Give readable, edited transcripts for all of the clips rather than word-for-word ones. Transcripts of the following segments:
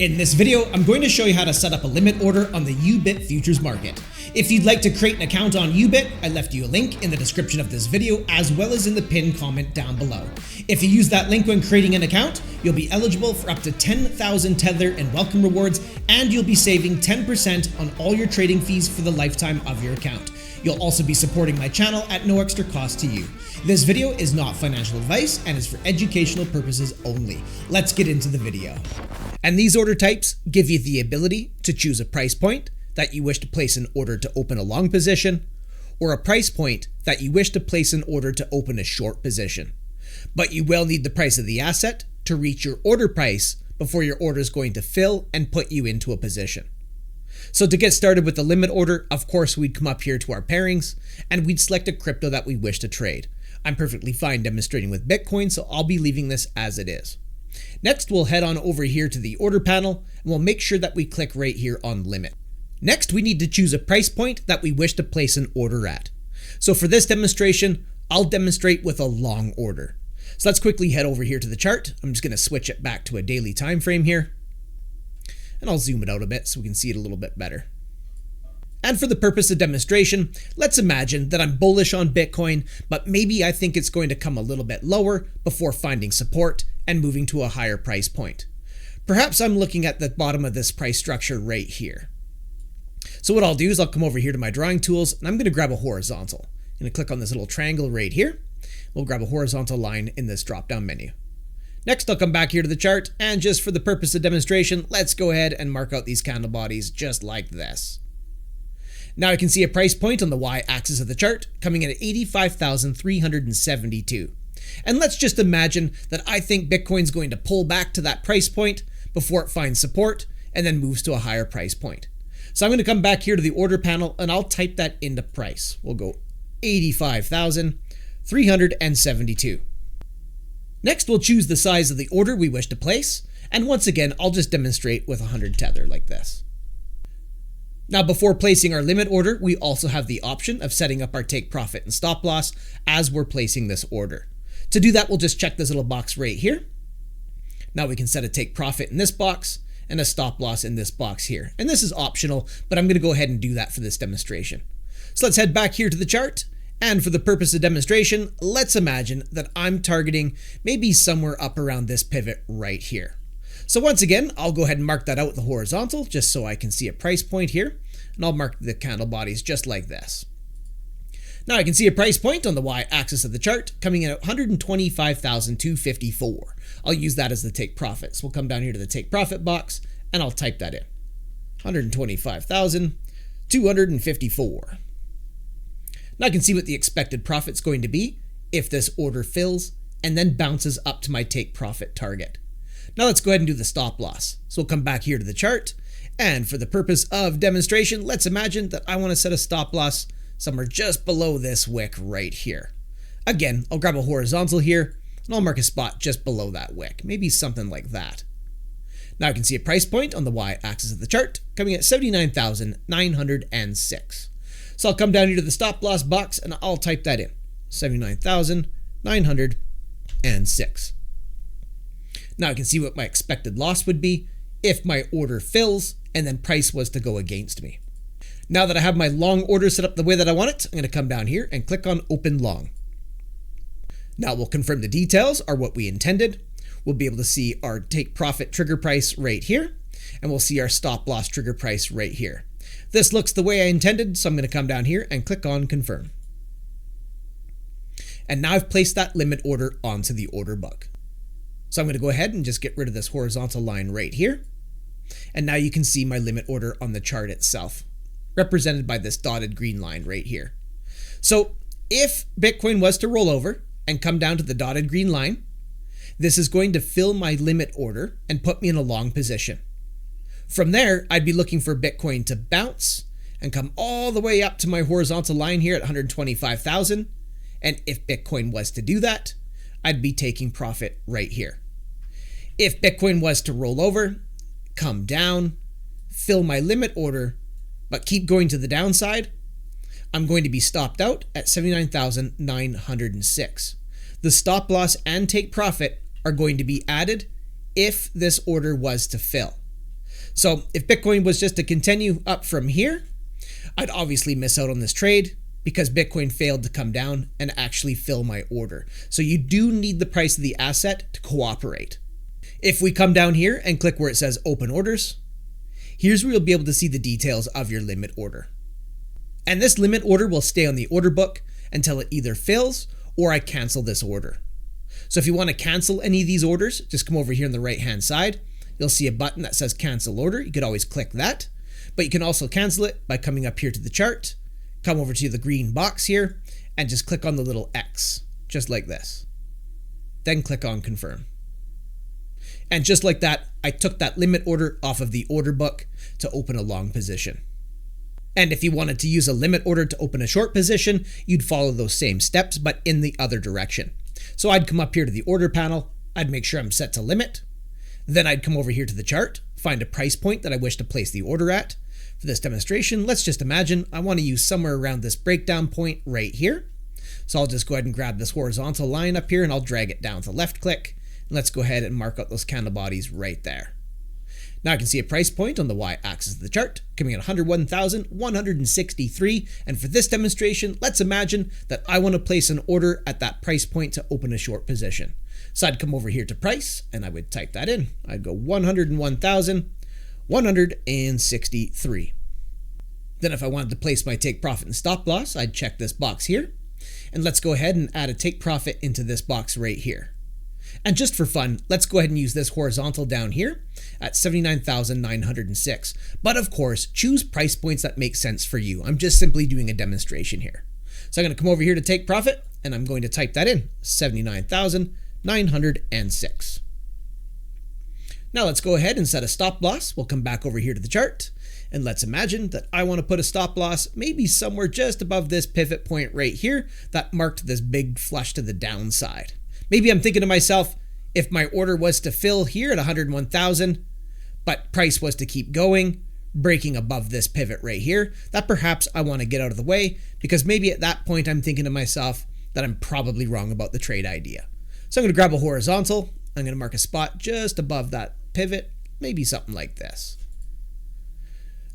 In this video, I'm going to show you how to set up a limit order on the Yubit futures market. If you'd like to create an account on Yubit, I left you a link in the description of this video as well as in the pinned comment down below. If you use that link when creating an account, you'll be eligible for up to 10,000 Tether and welcome rewards, and you'll be saving 10% on all your trading fees for the lifetime of your account. You'll also be supporting my channel at no extra cost to you. This video is not financial advice and is for educational purposes only. Let's get into the video. And these order types give you the ability to choose a price point that you wish to place an order to open a long position, or a price point that you wish to place an order to open a short position. But you will need the price of the asset to reach your order price before your order is going to fill and put you into a position. So to get started with the limit order, of course, we'd come up here to our pairings and we'd select a crypto that we wish to trade. I'm perfectly fine demonstrating with Bitcoin, so I'll be leaving this as it is. Next, we'll head on over here to the order panel and we'll make sure that we click right here on limit. Next, we need to choose a price point that we wish to place an order at. So for this demonstration, I'll demonstrate with a long order. So let's quickly head over here to the chart. I'm just going to switch it back to a daily time frame here. And I'll zoom it out a bit so we can see it a little bit better. And for the purpose of demonstration, let's imagine that I'm bullish on Bitcoin, but maybe I think it's going to come a little bit lower before finding support and moving to a higher price point. Perhaps I'm looking at the bottom of this price structure right here. So what I'll do is I'll come over here to my drawing tools and I'm going to grab a horizontal. I'm going to click on this little triangle right here. We'll grab a horizontal line in this drop-down menu. Next, I'll come back here to the chart, and just for the purpose of demonstration, let's go ahead and mark out these candle bodies just like this. Now I can see a price point on the y-axis of the chart coming in at 85,372. And let's just imagine that I think Bitcoin's going to pull back to that price point before it finds support and then moves to a higher price point. So I'm going to come back here to the order panel and I'll type that into price. We'll go 85,372. Next, we'll choose the size of the order we wish to place, and once again, I'll just demonstrate with 100 Tether like this. Now, before placing our limit order, we also have the option of setting up our take profit and stop loss as we're placing this order. To do that, we'll just check this little box right here. Now we can set a take profit in this box and a stop loss in this box here. And this is optional, but I'm going to go ahead and do that for this demonstration. So let's head back here to the chart. And for the purpose of demonstration, let's imagine that I'm targeting maybe somewhere up around this pivot right here. So once again, I'll go ahead and mark that out with the horizontal just so I can see a price point here. And I'll mark the candle bodies just like this. Now I can see a price point on the y-axis of the chart coming in at 125,254. I'll use that as the take profit. So we'll come down here to the take profit box and I'll type that in. 125,254. Now I can see what the expected profit's going to be if this order fills and then bounces up to my take profit target. Now let's go ahead and do the stop loss. So we'll come back here to the chart, and for the purpose of demonstration, let's imagine that I want to set a stop loss somewhere just below this wick right here. Again, I'll grab a horizontal here and I'll mark a spot just below that wick, maybe something like that. Now I can see a price point on the y-axis of the chart coming at 79,906. So I'll come down here to the stop loss box and I'll type that in, 79,906. Now I can see what my expected loss would be if my order fills and then price was to go against me. Now that I have my long order set up the way that I want it, I'm going to come down here and click on Open Long. Now we'll confirm the details are what we intended. We'll be able to see our take profit trigger price right here, and we'll see our stop loss trigger price right here. This looks the way I intended, so I'm going to come down here and click on Confirm. And now I've placed that limit order onto the order book. So I'm going to go ahead and just get rid of this horizontal line right here. And now you can see my limit order on the chart itself, represented by this dotted green line right here. So if Bitcoin was to roll over and come down to the dotted green line, this is going to fill my limit order and put me in a long position. From there, I'd be looking for Bitcoin to bounce and come all the way up to my horizontal line here at 125,000. And if Bitcoin was to do that, I'd be taking profit right here. If Bitcoin was to roll over, come down, fill my limit order, but keep going to the downside, I'm going to be stopped out at 79,906. The stop loss and take profit are going to be added if this order was to fill. So if Bitcoin was just to continue up from here, I'd obviously miss out on this trade because Bitcoin failed to come down and actually fill my order. So you do need the price of the asset to cooperate. If we come down here and click where it says open orders, here's where you'll be able to see the details of your limit order. And this limit order will stay on the order book until it either fills or I cancel this order. So if you want to cancel any of these orders, just come over here on the right hand side. You'll see a button that says cancel order. You could always click that, but you can also cancel it by coming up here to the chart, come over to the green box here and just click on the little X, just like this. Then click on confirm. And just like that, I took that limit order off of the order book to open a long position. And if you wanted to use a limit order to open a short position, you'd follow those same steps, but in the other direction. So I'd come up here to the order panel, I'd make sure I'm set to limit. Then I'd come over here to the chart, find a price point that I wish to place the order at. For this demonstration, let's just imagine I want to use somewhere around this breakdown point right here. So I'll just go ahead and grab this horizontal line up here and I'll drag it down to left click. And let's go ahead and mark out those candle bodies right there. Now I can see a price point on the y-axis of the chart coming at 101,163. And for this demonstration, let's imagine that I want to place an order at that price point to open a short position. So I'd come over here to price and I would type that in. I'd go 101,163. Then if I wanted to place my take profit and stop loss, I'd check this box here. And let's go ahead and add a take profit into this box right here. And just for fun, let's go ahead and use this horizontal down here at 79,906. But of course, choose price points that make sense for you. I'm just simply doing a demonstration here. So I'm going to come over here to take profit and I'm going to type that in, 79,906. Now let's go ahead and set a stop loss. We'll come back over here to the chart and let's imagine that I want to put a stop loss maybe somewhere just above this pivot point right here that marked this big flush to the downside. Maybe I'm thinking to myself, if my order was to fill here at 101,000, but price was to keep going, breaking above this pivot right here, that perhaps I want to get out of the way because maybe at that point I'm thinking to myself that I'm probably wrong about the trade idea. So I'm going to grab a horizontal. I'm going to mark a spot just above that pivot, maybe something like this.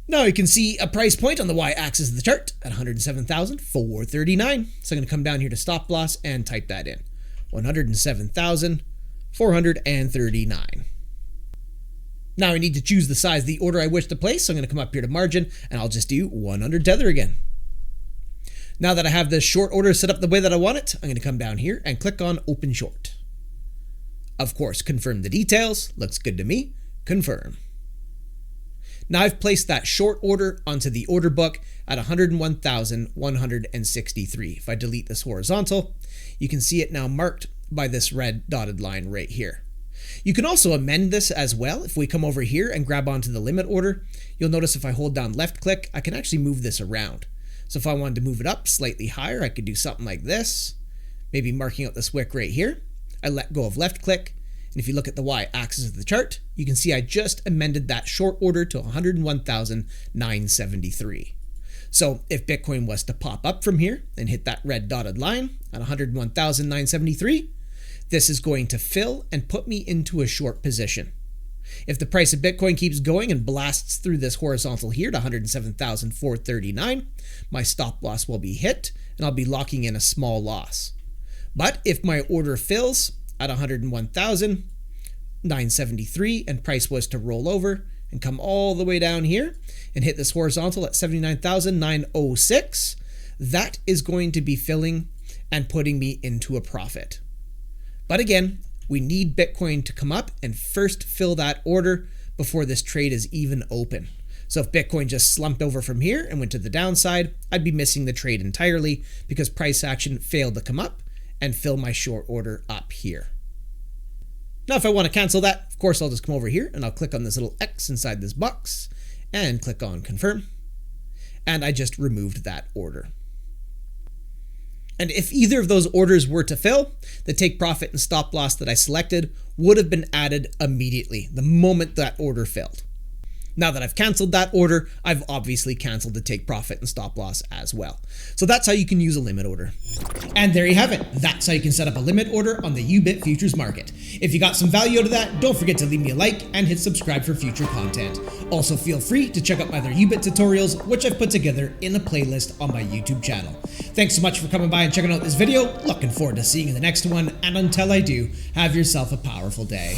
Now you can see a price point on the y-axis of the chart at 107,439. So I'm going to come down here to stop loss and type that in. 107,439. Now I need to choose the size of the order I wish to place, so I'm going to come up here to margin and I'll just do 100 tether again. Now that I have this short order set up the way that I want it, I'm going to come down here and click on open short. Of course, confirm the details. Looks good to me. Confirm. Now I've placed that short order onto the order book at 101,163. If I delete this horizontal, you can see it now marked by this red dotted line right here. You can also amend this as well. If we come over here and grab onto the limit order, you'll notice if I hold down left click, I can actually move this around. So if I wanted to move it up slightly higher, I could do something like this, maybe marking out this wick right here. I let go of left click. And if you look at the y-axis of the chart, you can see I just amended that short order to 101,973. So if Bitcoin was to pop up from here and hit that red dotted line at 101,973, this is going to fill and put me into a short position. If the price of Bitcoin keeps going and blasts through this horizontal here to 107,439, my stop loss will be hit and I'll be locking in a small loss. But if my order fills at 101,973 and price was to roll over and come all the way down here and hit this horizontal at 79,906, that is going to be filling and putting me into a profit. But again, we need Bitcoin to come up and first fill that order before this trade is even open. So if Bitcoin just slumped over from here and went to the downside, I'd be missing the trade entirely because price action failed to come up and fill my short order up here. Now, if I want to cancel that, of course, I'll just come over here and I'll click on this little X inside this box and click on confirm. And I just removed that order. And if either of those orders were to fill, the take profit and stop loss that I selected would have been added immediately, the moment that order filled. Now that I've canceled that order, I've obviously canceled the take profit and stop loss as well. So that's how you can use a limit order. And there you have it. That's how you can set up a limit order on the Yubit futures market. If you got some value out of that, don't forget to leave me a like and hit subscribe for future content. Also feel free to check out my other Yubit tutorials, which I've put together in a playlist on my YouTube channel. Thanks so much for coming by and checking out this video. Looking forward to seeing you in the next one, and until I do, have yourself a powerful day.